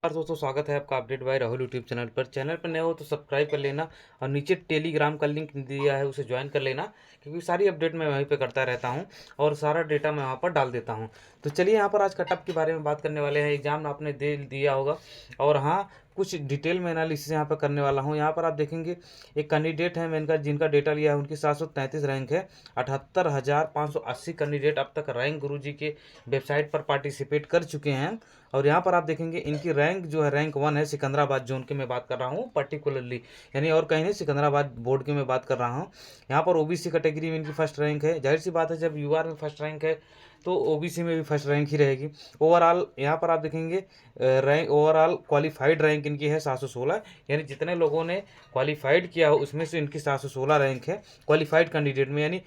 दोस्तों, स्वागत है आपका update bye Rahul YouTube channel पर। चैनल पर नए हो तो सब्सक्राइब कर लेना और नीचे टेलीग्राम का लिंक दिया है उसे ज्वाइन कर लेना, क्योंकि सारी अपडेट मैं वहीं पे करता रहता हूं और सारा डेटा मैं वहां पर डाल देता हूं। तो चलिए यहाँ पर आज कटअप के बारे में बात करने वाले हैं। एग्जाम आपने दे दिया होगा और हाँ, कुछ डिटेल में एनालिसिस यहाँ पर करने वाला हूँ। यहाँ पर आप देखेंगे एक कैंडिडेट है मैंने जिनका डेटा लिया है, उनकी 733 रैंक है। 78,580 कैंडिडेट अब तक रैंक गुरुजी के वेबसाइट पर पार्टिसिपेट कर चुके हैं। और यहाँ पर आप देखेंगे इनकी रैंक जो है रैंक 1 है। सिकंदराबाद जोन की मैं बात कर रहा हूँ पर्टिकुलरली, यानी और कहीं नहीं, सिकंदराबाद बोर्ड की मैं बात कर रहा हूँ। यहाँ पर ओबीसी कैटेगरी में इनकी फर्स्ट रैंक है। जाहिर सी बात है, जब यूआर में फर्स्ट रैंक है तो ओबीसी में भी फर्स्ट रैंक ही रहेगी। ओवरऑल यहाँ पर आप देखेंगे रैंक, ओवरऑल क्वालिफाइड रैंक इनकी है 716, यानी जितने लोगों ने क्वालिफाइड किया हो उसमें से इनकी 716 रैंक है क्वालिफाइड कैंडिडेट में। यानी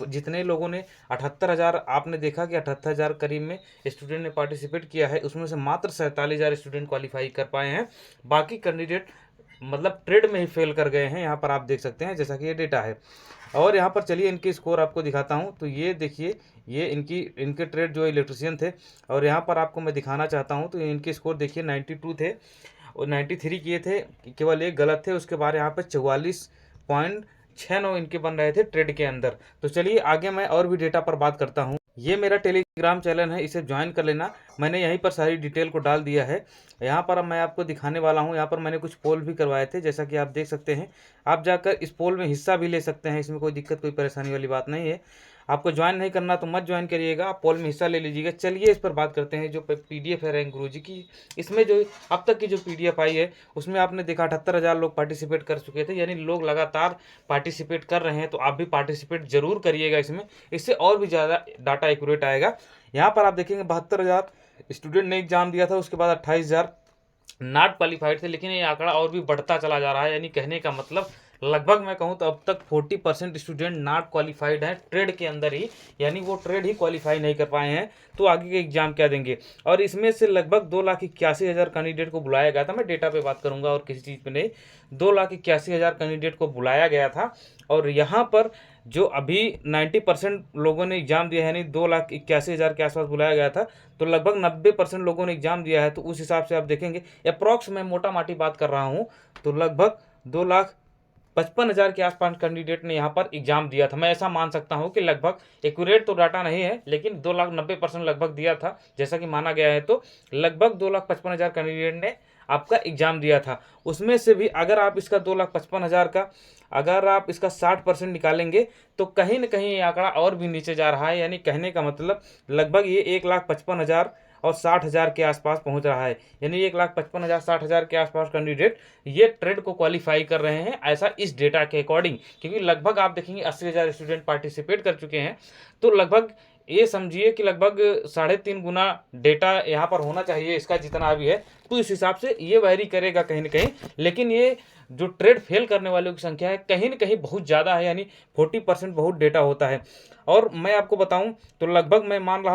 जितने लोगों ने 78,000, आपने देखा कि 78,000 करीब में स्टूडेंट ने पार्टिसिपेट किया है, उसमें से मात्र 47,000 स्टूडेंट क्वालिफाई कर पाए हैं। बाकी कैंडिडेट मतलब ट्रेड में ही फेल कर गए हैं। यहाँ पर आप देख सकते हैं जैसा कि ये डेटा है। और यहाँ पर चलिए इनके स्कोर आपको दिखाता हूँ। तो ये देखिए, ये इनके ट्रेड जो इलेक्ट्रिशियन थे, और यहाँ पर आपको मैं दिखाना चाहता हूँ। तो इनके स्कोर देखिए 92 थे और 93 किए थे, केवल एक गलत थे। उसके बाद यहाँ पर 44.69 इनके बन रहे थे ट्रेड के अंदर। तो चलिए आगे मैं और भी डेटा पर बात करता हूँ। ये मेरा टेलीग्राम चैनल है, इसे ज्वाइन कर लेना। मैंने यहीं पर सारी डिटेल को डाल दिया है। यहाँ पर अब मैं आपको दिखाने वाला हूँ। यहाँ पर मैंने कुछ पोल भी करवाए थे, जैसा कि आप देख सकते हैं। आप जाकर इस पोल में हिस्सा भी ले सकते हैं, इसमें कोई दिक्कत कोई परेशानी वाली बात नहीं है। आपको ज्वाइन नहीं करना तो मत ज्वाइन करिएगा, आप पोल में हिस्सा ले लीजिएगा। चलिए इस पर बात करते हैं। जो पीडीएफ है रैंक गुरुजी की, इसमें जो अब तक की जो पीडीएफ आई है उसमें आपने देखा 78,000 लोग पार्टिसिपेट कर चुके थे, यानी लोग लगातार पार्टिसिपेट कर रहे हैं। तो आप भी पार्टिसिपेट जरूर करिएगा इसमें, इससे और भी ज़्यादा डाटा एक्यूरेट आएगा। यहाँ पर आप देखेंगे 72,000 स्टूडेंट ने एग्जाम दिया था, उसके बाद 28,000 नॉट क्वालिफाइड थे। लेकिन ये आंकड़ा और भी बढ़ता चला जा रहा है, यानी कहने का मतलब लगभग मैं कहूँ तो अब तक 40% स्टूडेंट नॉट क्वालिफाइड हैं ट्रेड के अंदर ही, यानी वो ट्रेड ही क्वालिफाई नहीं कर पाए हैं। तो आगे के एग्जाम क्या देंगे। और इसमें से लगभग 2,81,000 कैंडिडेट को बुलाया गया था। मैं डेटा पे बात करूंगा और किसी चीज़ पे नहीं। 2,81,000 कैंडिडेट को बुलाया गया था। और यहाँ पर जो अभी 90% लोगों ने एग्जाम दिया है, यानी 2,81,000 के आसपास बुलाया गया था, तो लगभग 90% लोगों ने एग्जाम दिया है। तो उस हिसाब से आप देखेंगे, अप्रॉक्स मैं मोटा माटी बात कर रहा हूँ, तो लगभग 2,55,000 के आसपास कैंडिडेट ने यहाँ पर एग्जाम दिया था। मैं ऐसा मान सकता हूँ कि लगभग एक्यूरेट तो डाटा नहीं है, लेकिन 2,90,000 लगभग दिया था, जैसा कि माना गया है। तो लगभग 2,55,000 कैंडिडेट ने आपका एग्जाम दिया था। उसमें से भी अगर आप इसका 2,55,000 का अगर आप इसका 60% निकालेंगे तो कहीं ना कहीं ये आंकड़ा और भी नीचे जा रहा है। यानी कहने का मतलब लगभग ये 1,55,000 और 60,000 के आसपास पहुंच रहा है। यानी 1,55,000 60,000 के आसपास कैंडिडेट ये ट्रेड को क्वालिफाई कर रहे हैं, ऐसा इस डेटा के अकॉर्डिंग। क्योंकि लगभग आप देखेंगे 80,000 स्टूडेंट पार्टिसिपेट कर चुके हैं। तो लगभग ये समझिए कि लगभग 3.5 गुना डेटा यहाँ पर होना चाहिए इसका, जितना भी है। तो इस हिसाब से ये वैरी करेगा कहीं ना कहीं। लेकिन ये जो ट्रेड फेल करने वालों की संख्या है कहीं ना कहीं बहुत ज़्यादा है, यानी 40% बहुत डेटा होता है। और मैं आपको बताऊं तो लगभग मैं मान रहा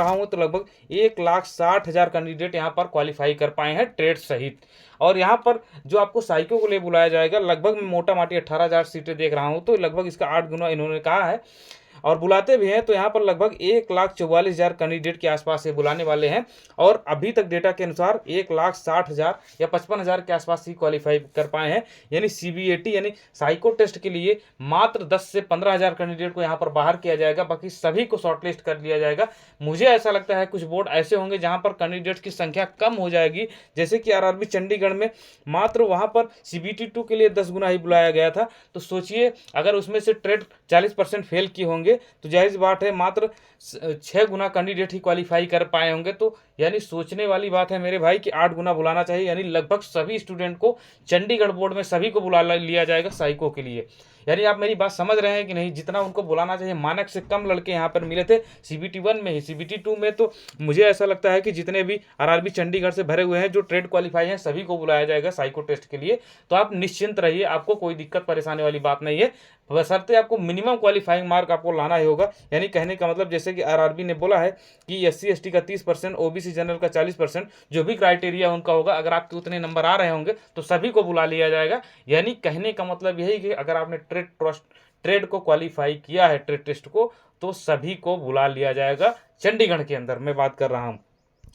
हूं तो लगभग 1,60,000 कैंडिडेट यहाँ पर क्वालिफाई कर पाए हैं ट्रेड सहित। और यहाँ पर जो आपको साइको को लिए बुलाया जाएगा, लगभग मैं मोटा माटी 18,000 सीटें देख रहा हूँ, तो लगभग इसका 8 गुना इन्होंने कहा है। और बुलाते भी हैं तो यहाँ पर लगभग 1,44,000 कैंडिडेट के आसपास से बुलाने वाले हैं। और अभी तक डेटा के अनुसार 1,60,000 या 55,000 के आसपास ही क्वालिफाई कर पाए हैं। यानी सीबीएटी यानी साइको टेस्ट के लिए मात्र 10 से 15,000 कैंडिडेट को यहाँ पर बाहर किया जाएगा, बाकी सभी को शॉर्टलिस्ट कर लिया जाएगा। मुझे ऐसा लगता है कुछ बोर्ड ऐसे होंगे जहाँ पर कैंडिडेट्स की संख्या कम हो जाएगी, जैसे कि आरआरबी चंडीगढ़ में मात्र वहाँ पर सीबीटी 2 के लिए 10 गुना ही बुलाया गया था। तो सोचिए अगर उसमें से ट्रेड 40% फेल किए होंगे तो जाहिर सी बात है मात्र 6 गुना कैंडिडेट ही क्वालिफाई कर पाए होंगे। तो यानी सोचने वाली बात है मेरे भाई कि 8 गुना बुलाना चाहिए, यानी लगभग सभी स्टूडेंट को चंडीगढ़ बोर्ड में सभी को बुला लिया जाएगा साइको के लिए। यानी आप मेरी बात समझ रहे हैं कि नहीं, जितना उनको बुलाना चाहिए। मानक से कम लड़के यहाँ पर मिले थे सीबीटी 1 में ही। सीबीटी 2 में तो मुझे ऐसा लगता है कि जितने भी आरआरबी चंडीगढ़ से भरे हुए हैं जो ट्रेड क्वालिफाई हैं सभी को बुलाया जाएगा साइको टेस्ट के लिए। तो आप निश्चिंत रहिए, आपको कोई दिक्कत परेशानी वाली बात नहीं है, बशर्ते आपको मिनिमम क्वालिफाइंग मार्क आपको लाना ही होगा। यानी कहने का मतलब जैसे कि आरआरबी ने बोला है कि SC ST का 30%, ओबीसी जनरल का 40%, जो भी क्राइटेरिया उनका होगा, अगर आपके उतने नंबर आ रहे होंगे तो सभी को बुला लिया जाएगा। यानी कहने का मतलब यही कि अगर आपने ट्रेड को क्वालिफाई किया है, ट्रेड टेस्ट को, तो सभी को बुला लिया जाएगा चंडीगढ़ के अंदर मैं बात कर रहा हूँ।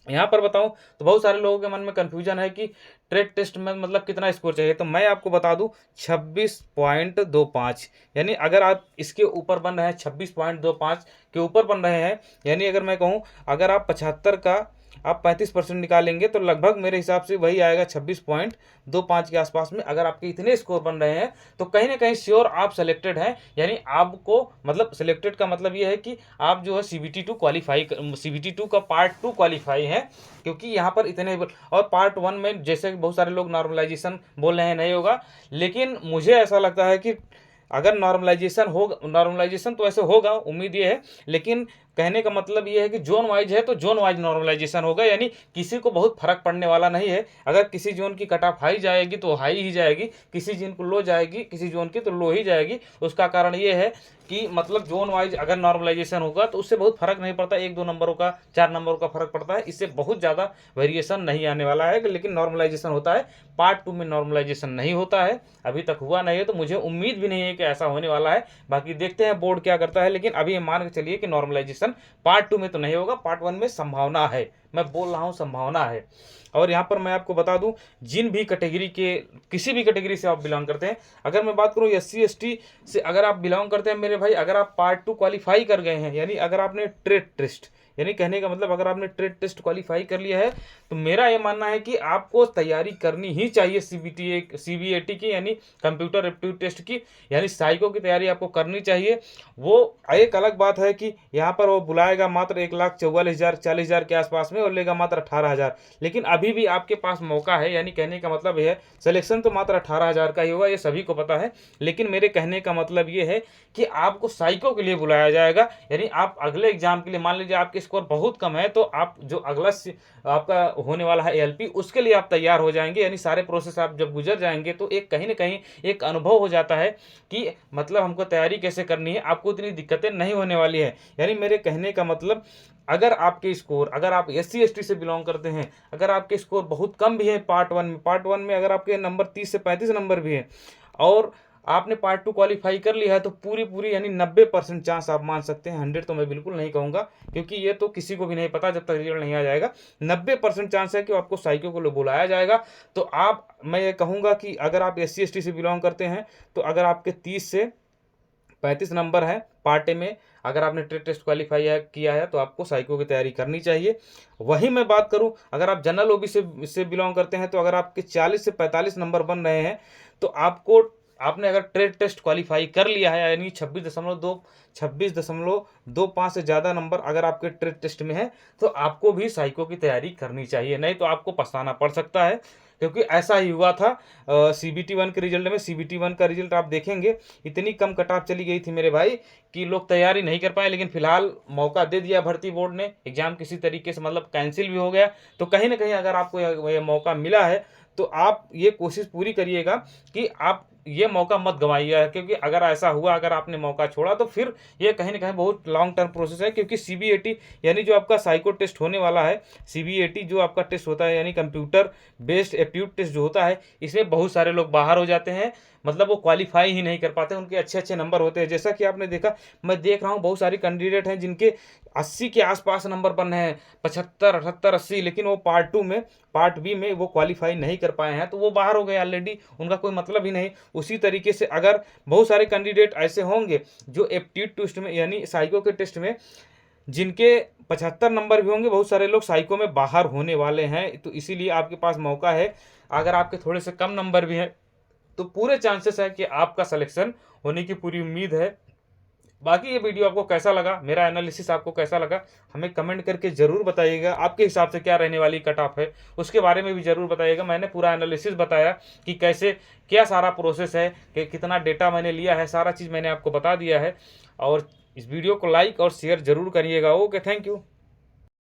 यहाँ पर बताऊँ तो बहुत सारे लोगों के मन में कन्फ्यूजन है कि ट्रेड टेस्ट में मतलब कितना स्कोर चाहिए, तो मैं आपको बता दूँ 26.25, यानी अगर आप इसके ऊपर बन रहे हैं 26.25 के ऊपर बन रहे हैं, यानी अगर मैं कहूँ अगर आप 75 का आप 35% निकालेंगे तो लगभग मेरे हिसाब से वही आएगा 26.25 के आसपास में। अगर आपके इतने स्कोर बन रहे हैं तो कहीं ना कहीं श्योर आप सेलेक्टेड हैं, यानी आपको मतलब सेलेक्टेड का मतलब ये है कि आप जो है CBT2 क्वालिफाई, CBT2 का पार्ट 2 क्वालिफाई है, क्योंकि यहाँ पर इतने और पार्ट 1 में जैसे बहुत सारे लोग नॉर्मलाइजेशन बोल रहे हैं नहीं होगा, लेकिन मुझे ऐसा लगता है कि अगर नॉर्मलाइजेशन होगा, नॉर्मलाइजेशन तो ऐसे होगा, उम्मीद ये है, लेकिन कहने का मतलब ये है कि जोन वाइज है तो जोन वाइज नॉर्मलाइजेशन होगा, यानी किसी को बहुत फर्क पड़ने वाला नहीं है। अगर किसी जोन की कट ऑफ हाई जाएगी तो हाई ही जाएगी, किसी जोन को लो जाएगी, किसी जोन की तो लो ही जाएगी। उसका कारण ये है कि मतलब जोन वाइज अगर नॉर्मलाइजेशन होगा तो उससे बहुत फर्क नहीं पड़ता, 1-2 नंबरों का 4 नंबरों का फर्क पड़ता है, इससे बहुत ज़्यादा वेरिएशन नहीं आने वाला है। लेकिन नॉर्मलाइजेशन होता है, पार्ट 2 में नॉर्मलाइजेशन नहीं होता है, अभी तक हुआ नहीं है, तो मुझे उम्मीद भी नहीं है कि ऐसा होने वाला है। बाकी देखते हैं बोर्ड क्या करता है, लेकिन अभी ये मान के चलिए कि नॉर्मलाइजेशन पार्ट 2 में तो नहीं होगा, पार्ट 1 में संभावना है, मैं बोल रहा हूँ संभावना है। और यहाँ पर मैं आपको बता दूं, जिन भी कैटेगरी के किसी भी कैटेगरी से आप बिलोंग करते हैं, अगर मैं बात करूँ SC ST से अगर आप बिलोंग करते हैं मेरे भाई, अगर आप पार्ट 2 क्वालिफाई कर गए हैं, यानी अगर आपने ट्रेड टेस्ट, यानी कहने का मतलब अगर आपने ट्रेड टेस्ट क्वालिफाई कर लिया है, तो मेरा ये मानना है कि आपको तैयारी करनी ही चाहिए CBAT की, यानी कंप्यूटर एप्टीट्यूड टेस्ट की, यानी साइको की तैयारी आपको करनी चाहिए। वो एक अलग बात है कि यहाँ पर वो बुलाएगा मात्र 1,44,000 के आसपास में और लेगा मात्र 18,000, लेकिन अभी भी आपके पास मौका है, यानी कहने का मतलब ये है सिलेक्शन तो मात्र 18,000 का ही होगा, ये सभी को पता है, लेकिन मेरे कहने का मतलब ये है कि आपको साइको के लिए बुलाया जाएगा, यानी आप अगले एग्जाम के लिए, मान लीजिए आपके स्कोर बहुत कम है, तो आप जो अगला आपका होने वाला है ALP, उसके लिए आप तैयार हो जाएंगे, यानी सारे प्रोसेस आप जब गुजर जाएंगे तो एक कहीं ना कहीं एक अनुभव हो जाता है कि मतलब हमको तैयारी कैसे करनी है, आपको इतनी दिक्कतें नहीं होने वाली है। यानी मेरे कहने का मतलब अगर आपके स्कोर, अगर आप SC ST से बिलोंग करते हैं, अगर आपके स्कोर बहुत कम भी है पार्ट 1 में अगर आपके नंबर 30 से 35 नंबर भी है और आपने पार्ट 2 क्वालिफाई कर लिया है, तो पूरी यानी 90% चांस आप मान सकते हैं, 100 तो मैं बिल्कुल नहीं कहूँगा, क्योंकि ये तो किसी को भी नहीं पता जब तक रिजल्ट नहीं आ जाएगा। 90% चांस है कि आपको साइको को बुलाया जाएगा। तो आप, मैं ये कहूँगा कि अगर आप SC ST से बिलोंग करते हैं, तो अगर आपके 30 से 35 नंबर है पार्ट ए में, अगर आपने ट्रेड टेस्ट क्वालिफाई किया है, तो आपको साइको की तैयारी करनी चाहिए। वहीं मैं बात करूं, अगर आप जनरल OBC से बिलोंग करते हैं, तो अगर आपके 40 से 45 नंबर बन रहे हैं, तो आपने अगर ट्रेड टेस्ट क्वालिफाई कर लिया है, यानी 26.25 से ज़्यादा नंबर अगर आपके ट्रेड टेस्ट में है, तो आपको भी साइको की तैयारी करनी चाहिए, नहीं तो आपको पछताना पड़ सकता है। क्योंकि ऐसा ही हुआ था CBT1 के रिजल्ट में। CBT1 का रिजल्ट आप देखेंगे, इतनी कम कट ऑफ चली गई थी मेरे भाई कि लोग तैयारी नहीं कर पाए, लेकिन फिलहाल मौका दे दिया भर्ती बोर्ड ने, एग्जाम किसी तरीके से मतलब कैंसिल भी हो गया। तो कहीं ना कहीं अगर आपको यह मौका मिला है, तो आप ये कोशिश पूरी करिएगा कि आप ये मौका मत गंवाइए, क्योंकि अगर ऐसा हुआ, अगर आपने मौका छोड़ा, तो फिर ये कहीं ना कहीं बहुत लॉन्ग टर्म प्रोसेस है। क्योंकि CBAT यानी जो आपका साइको टेस्ट होने वाला है, CBAT जो आपका टेस्ट होता है, यानी कंप्यूटर बेस्ड एप्टीट्यूड टेस्ट जो होता है, इसमें बहुत सारे लोग बाहर हो जाते हैं, मतलब वो क्वालिफाई ही नहीं कर पाते, उनके अच्छे नंबर होते हैं। जैसा कि आपने देखा, मैं देख रहा हूँ बहुत सारी कैंडिडेट हैं जिनके 80 के आसपास नंबर बन रहे हैं, 75, 78, 80, लेकिन वो पार्ट बी में वो क्वालिफाई नहीं कर पाए हैं, तो वो बाहर हो गए ऑलरेडी, उनका कोई मतलब ही नहीं। उसी तरीके से अगर बहुत सारे कैंडिडेट ऐसे होंगे जो एप्टीट्यूड टेस्ट में, यानी साइको के टेस्ट में जिनके 75 नंबर भी होंगे, बहुत सारे लोग साइको में बाहर होने वाले हैं। तो इसीलिए आपके पास मौका है, अगर आपके थोड़े से कम नंबर भी हैं, तो पूरे चांसेस है कि आपका सिलेक्शन होने की पूरी उम्मीद है। बाकी ये वीडियो आपको कैसा लगा, मेरा एनालिसिस आपको कैसा लगा, हमें कमेंट करके ज़रूर बताइएगा। आपके हिसाब से क्या रहने वाली कट ऑफ है, उसके बारे में भी ज़रूर बताइएगा। मैंने पूरा एनालिसिस बताया कि कैसे क्या सारा प्रोसेस है, कि कितना डेटा मैंने लिया है, सारा चीज़ मैंने आपको बता दिया है। और इस वीडियो को लाइक और शेयर ज़रूर करिएगा। Okay, thank you.